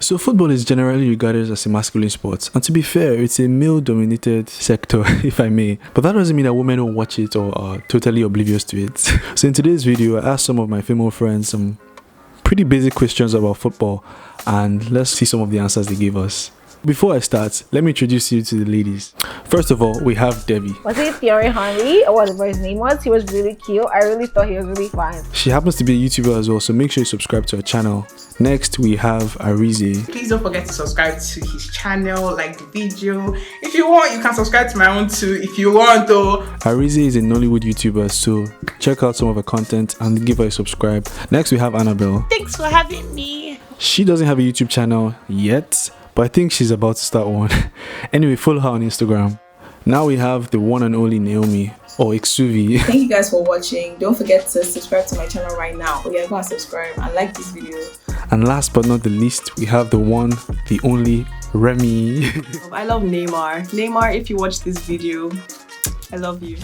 So football is generally regarded as a masculine sport, and to be fair, it's a male-dominated sector, if I may. But that doesn't mean that women don't watch it or are totally oblivious to it. So in today's video, I asked some of my female friends some pretty basic questions about football, and let's see some of the answers they gave us. Before I start, let me introduce you to the ladies. First of all, we have Debbie. Was it Thierry Henry or whatever his name was? He was really cute. I really thought he was really fine. She happens to be a YouTuber as well, so make sure you subscribe to her channel. Next, we have Arese. Please don't forget to subscribe to his channel, like the video. If you want, you can subscribe to my own too, if you want though. Arese is a Nollywood YouTuber, so check out some of her content and give her a subscribe. Next, we have Annabelle. Thanks for having me. She doesn't have a YouTube channel yet, but I think she's about to start one. Anyway, follow her on Instagram. Now we have the one and only Naomi, or Yusuff. Thank you guys for watching. Don't forget to subscribe to my channel right now. Oh yeah, go and subscribe and like this video. And last but not the least, we have the one, the only Remmie. I love Neymar. Neymar, if you watch this video, I love you.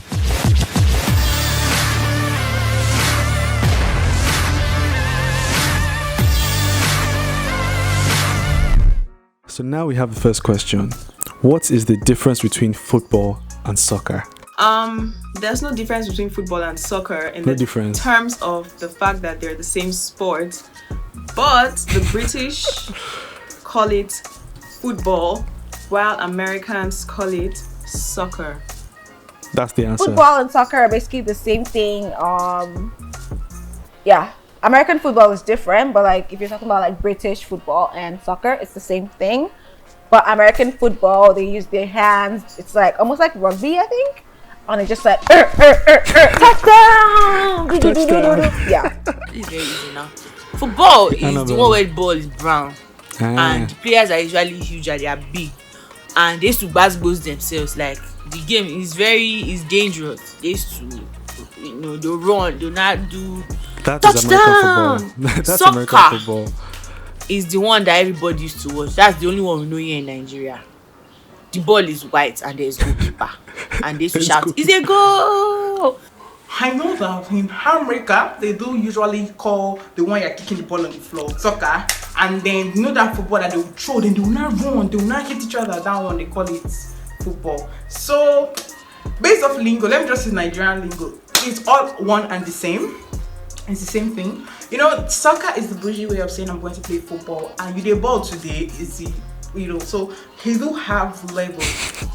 So now we have the first question. What is the difference between football and soccer? There's no difference between football and soccer in terms of the fact that they're the same sport, but the British call it football while Americans call it soccer. That's the answer. Football and soccer are basically the same thing. Yeah, American football is different, but like if you're talking about like British football and soccer, it's the same thing. But American football, they use their hands. It's like almost like rugby, I think. And it's just like touchdown! Yeah. It's very easy now. Football is the one where the ball is brown, and the players are usually huge and they are big, and they used to basketballs themselves. Like the game is dangerous. They used to, they run, do not do touchdown. That's Soccer American football. Is the one that everybody used to watch. That's the only one we know here in Nigeria. The ball is white and there's goalkeeper, and they used to shout, "Is a goal!" I know that in America, they do usually call the one you're kicking the ball on the floor soccer, and then you know that football that they will throw, then they will not run, they will not hit each other. That one they call it football. So, based off lingo, let me just use Nigerian lingo. It's all one and the same. It's the same thing. You know, soccer is the bougie way of saying I'm going to play football, and you the ball today is the, so he do have levels.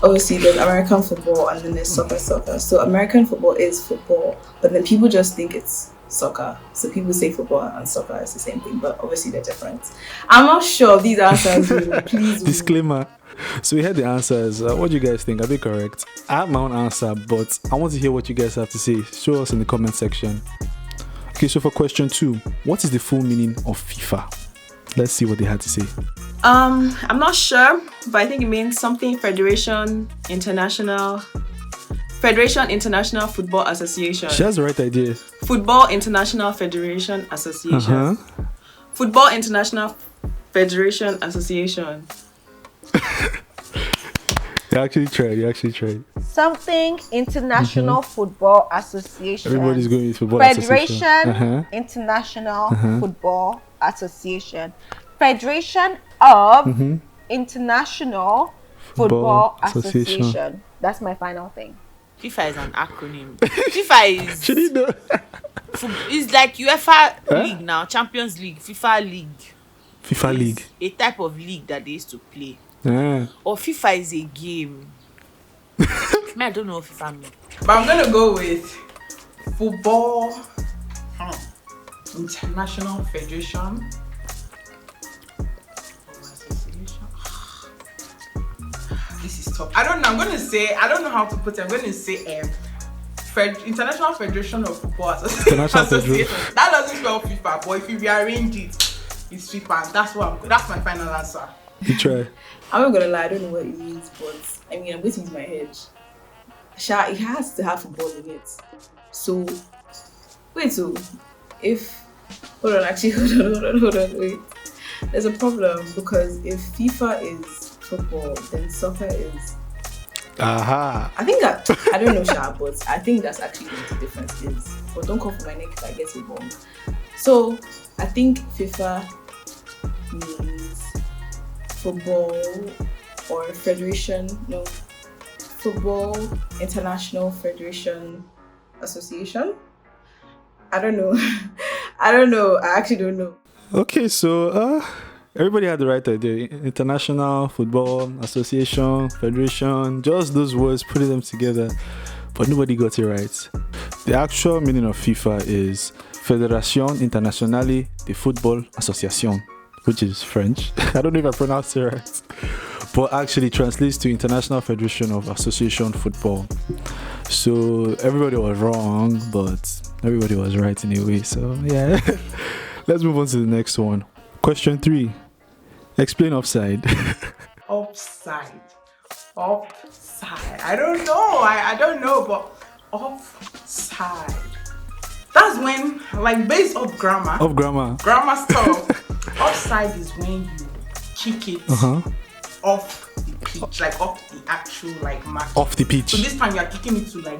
Obviously, there's American football and then there's soccer. So American football is football, but then people just think it's soccer. So people say football and soccer is the same thing, but obviously they're different. I'm not sure of these answers. Please. Disclaimer. So we heard the answers. What do you guys think? Are they correct? I have my own answer, but I want to hear what you guys have to say. Show us in the comment section. Okay, so for question 2, what is the full meaning of FIFA? Let's see what they had to say. I'm not sure, but I think it means something Federation International Football Association. She has the right idea. Football International Federation Association. Football International Federation Association. You actually tried. Something International Football Association. Everybody's going with football Federation association. International Football Association. Federation of International Football Association. That's my final thing. FIFA is an acronym. FIFA is. She didn't know. It's like UEFA League now, Champions League, FIFA League. FIFA League. A type of league that they used to play. Or FIFA is a game. I don't know what FIFA means. But I'm gonna go with Football International Federation. This is tough. I don't know. I don't know how to put it. I'm gonna say International Federation of Football Association. That doesn't spell FIFA, but if you rearrange it, it's FIFA. That's my final answer. You try. I'm not gonna lie, I don't know what it means, but I mean, I'm going to use my head. It has to have football in it. So, wait, hold on, wait. There's a problem because if FIFA is football, then soccer is. I think that, I don't know, Sha, but I think that's actually what the difference is. But don't call for my neck if I get it wrong. So, I think FIFA means football or federation, no, football international federation association. I don't know. I actually don't know. Okay, so everybody had the right idea. International Football Association, Federation, just those words, putting them together. But nobody got it right. The actual meaning of FIFA is Fédération Internationale de Football Association, which is French. I don't know if I pronounced it right. But actually translates to International Federation of Association Football. So everybody was wrong, but everybody was right in a way. So yeah. Let's move on to the next one. Question 3. Explain offside. Offside. I don't know. I don't know, but offside. That's when, like, based off grammar. Grammar stuff. Offside is when you kick it off the pitch, like off the actual match. Off the pitch. So this time you are kicking it to the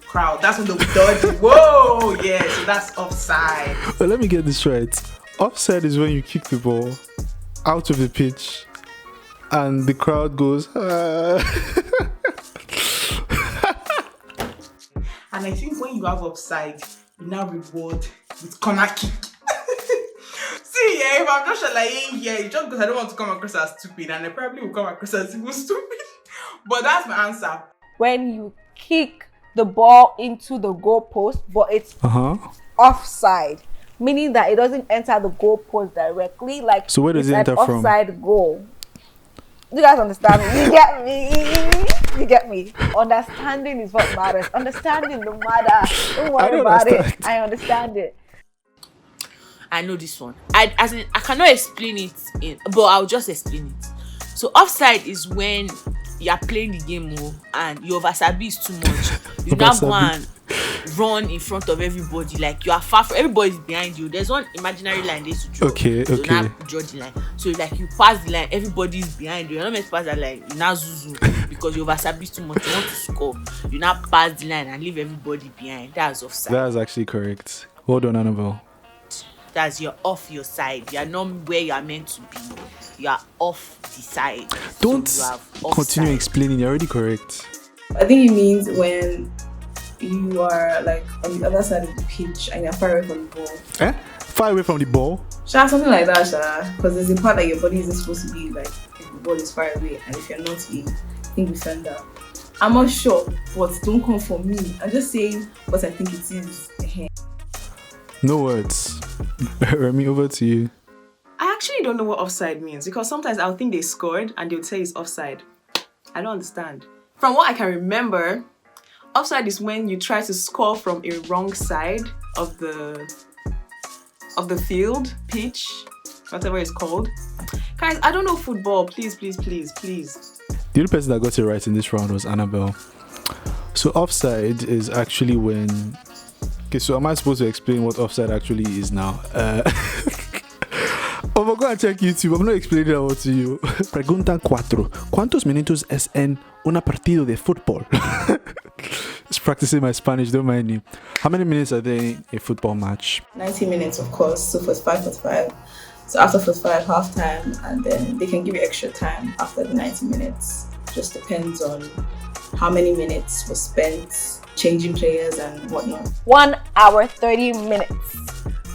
crowd. That's when they'll dodge it. Whoa, yeah. So that's offside. Well, let me get this right. Offside is when you kick the ball out of the pitch and the crowd goes. And I think when you have offside, you now reward with corner kick. See, if I'm just lying here, it's just because I don't want to come across as stupid, and I probably will come across as even stupid. But that's my answer. When you kick the ball into the goalpost, but it's offside, meaning that it doesn't enter the goalpost directly. Like, so where does it enter from? Offside goal. You guys understand me? You get me? You get me? Understanding is what matters. Understanding no matter. Don't worry about it. I understand it. I know this one. I cannot explain it, but I'll just explain it. So offside is when you are playing the game and your wasabi is too much. You now go and run in front of everybody, like you are far from everybody's behind you. There's one imaginary line they used to draw. Okay. Now draw the line. So like you pass the line, everybody's behind you. You're not meant to pass that line. You now zuzu because your wasabi is too much. You want to score. You now pass the line and leave everybody behind. That's offside. That's actually correct. Well done, Annabelle. That's you're off your side. You're not where you are meant to be. You are off the side. Don't so continue explaining. You're already correct. I think it means when you are like on the other side of the pitch and you're far away from the ball. Far away from the ball? Something like that, because there's a part that your body isn't supposed to be like if the ball is far away, and if you're not the defender. I'm not sure, but don't come for me. I'm just saying what I think it is. No words. Remmie, over to you. I actually don't know what offside means, because sometimes I'll think they scored and they'll say it's offside. I don't understand. From what I can remember, offside is when you try to score from a wrong side of the field, pitch, whatever it's called. Guys, I don't know football. Please. The only person that got it right in this round was Annabelle. So offside is actually when... Okay, so am I supposed to explain what offside actually is now? Oh, I'm going to check YouTube. I'm not explaining that to you. Pregunta 4. ¿Cuántos minutos es en una partido de fútbol? Just practicing my Spanish, don't mind me. How many minutes are there in a football match? 90 minutes, of course. So 45. So after 45, half time, and then they can give you extra time after the 90 minutes. Just depends on how many minutes was spent changing players and whatnot. 1 hour 30 minutes.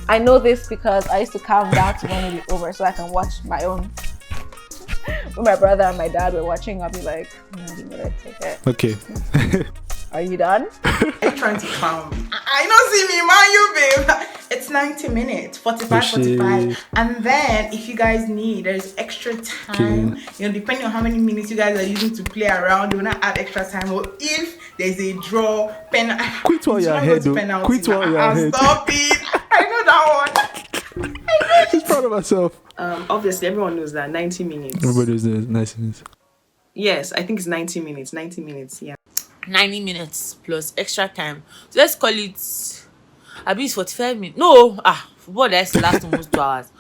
I know this because I used to count down to when it be over so I can watch my own. When my brother and my dad were watching, I'll be like, 90 minutes, okay. Are you done? Are you trying to clown me? I don't see me, man, you babe. It's 90 minutes, 45. And then if you guys need, there's extra time. You know, depending on how many minutes you guys are using to play around, you will not add extra time. Or if there's a draw, quit while you're ahead, though. Quit while you're ahead. Stop it. I know that one. She's proud of herself. Obviously, everyone knows that 90 minutes. Everybody knows 90 minutes. Yes, I think it's 90 minutes. 90 minutes, yeah. 90 minutes plus extra time. So let's call it, I believe it's 45 minutes. No, football that's last almost 2 hours.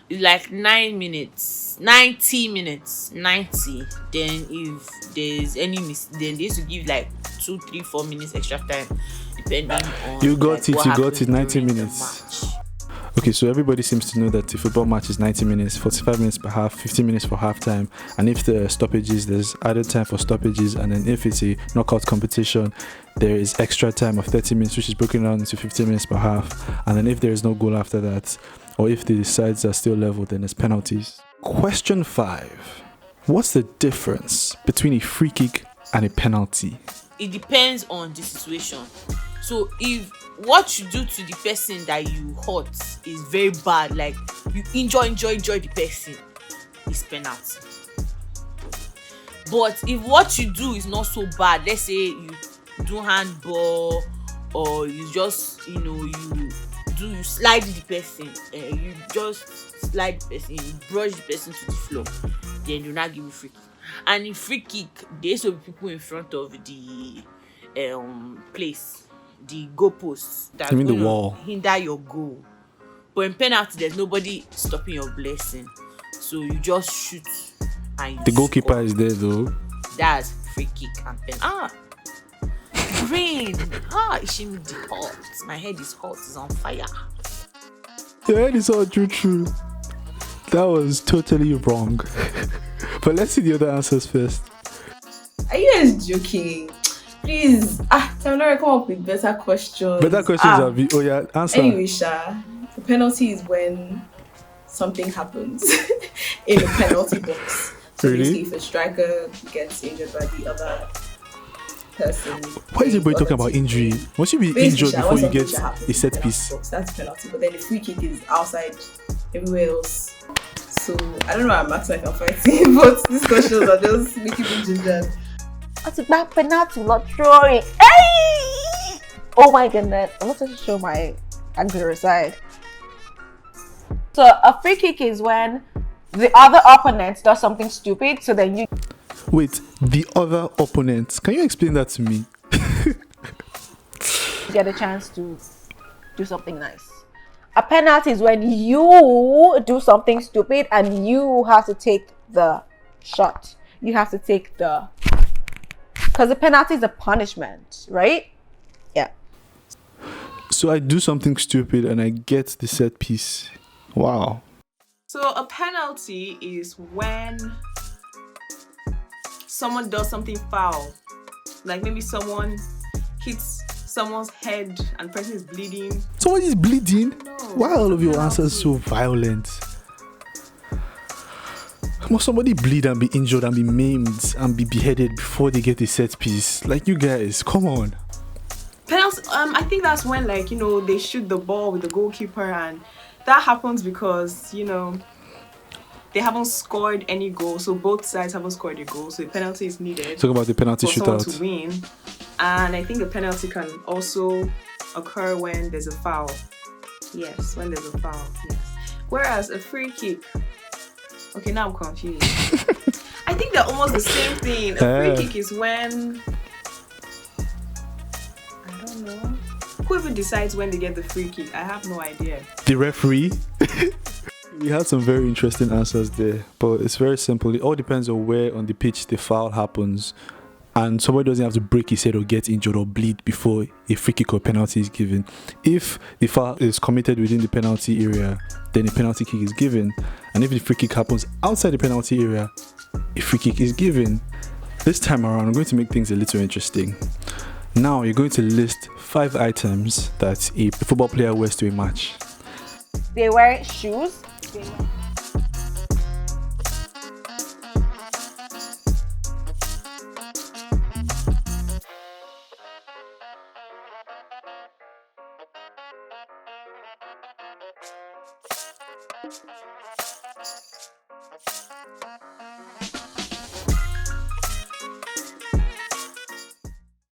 It's like 9 minutes, 90 minutes, 90. Then if there's any then they used to give like 2, 3, 4 minutes extra time, depending on. You got it. 90 minutes. Okay, so everybody seems to know that the football match is 90 minutes, 45 minutes per half, 15 minutes for halftime, and if there are stoppages, there's added time for stoppages, and then if it's a knockout competition, there is extra time of 30 minutes, which is broken down into 15 minutes per half, and then if there is no goal after that, or if the sides are still level, then there's penalties. Question 5. What's the difference between a free kick and a penalty? It depends on the situation. So if what you do to the person that you hurt is very bad, like you enjoy the person, it's penalty. But if what you do is not so bad, let's say you do handball, or you just you slide the person, you just slide the person, you brush the person to the floor, then you not give you free kick. And in free kick, there's some people in front of the place, the goalposts, that You mean the wall? hinder your goal. But in penalty, there's nobody stopping your blessing, so you just shoot and The goalkeeper score. is there though. That's free kick and pen. Brain. It's in the hot. My head is hot. It's on fire. Your head is all true. That was totally wrong. But let's see the other answers first. Are you guys joking? Please, I'm not come up with better questions. Better questions are oh yeah, answer. Anyway, the penalty is when something happens in the penalty box. So Really? basically, if a striker gets injured by the other person. Why is everybody talking about injury? Must you be injured before you get a set piece? Box, that's penalty. But then the free kick is outside everywhere else. So I don't know why I'm acting like I'm fighting, but these questions are just making me ginger. What's about penalty, not throwing? Hey! Oh my goodness. I'm not supposed to show my angry side. So a free kick is when the other opponent does something stupid, so then you Wait, the other opponent. Can you explain that to me? get a chance to do something nice. A penalty is when you do something stupid and you have to take the shot. You have to take because the penalty is a punishment, right? Yeah. So I do something stupid and I get the set piece. Wow. So a penalty is when someone does something foul. Like maybe someone hits someone's head and the person is bleeding. Someone is bleeding? No, Why are all of your penalty. answers so violent? Must somebody bleed and be injured and be maimed and be beheaded before they get a set piece? Like, you guys, come on. Penalty, I think that's when, like, they shoot the ball with the goalkeeper, and that happens because, they haven't scored any goal, so both sides haven't scored a goal, so a penalty is needed. Talk about the penalty for someone shootout. to win. And I think the penalty can also occur when there's a foul. Yes, when there's a foul. Yes. Whereas a free kick. Okay, now I'm confused. I think they're almost the same thing. A free kick is when, I don't know. Who even decides when they get the free kick? I have no idea. The referee? We had some very interesting answers there, but it's very simple. It all depends on where on the pitch the foul happens, and somebody doesn't have to break his head or get injured or bleed before a free kick or penalty is given. If the foul is committed within the penalty area, then a penalty kick is given, and if the free kick happens outside the penalty area, a free kick is given. This time around, I'm going to make things a little interesting. Now you're going to list 5 items that a football player wears to a match. They wear shoes.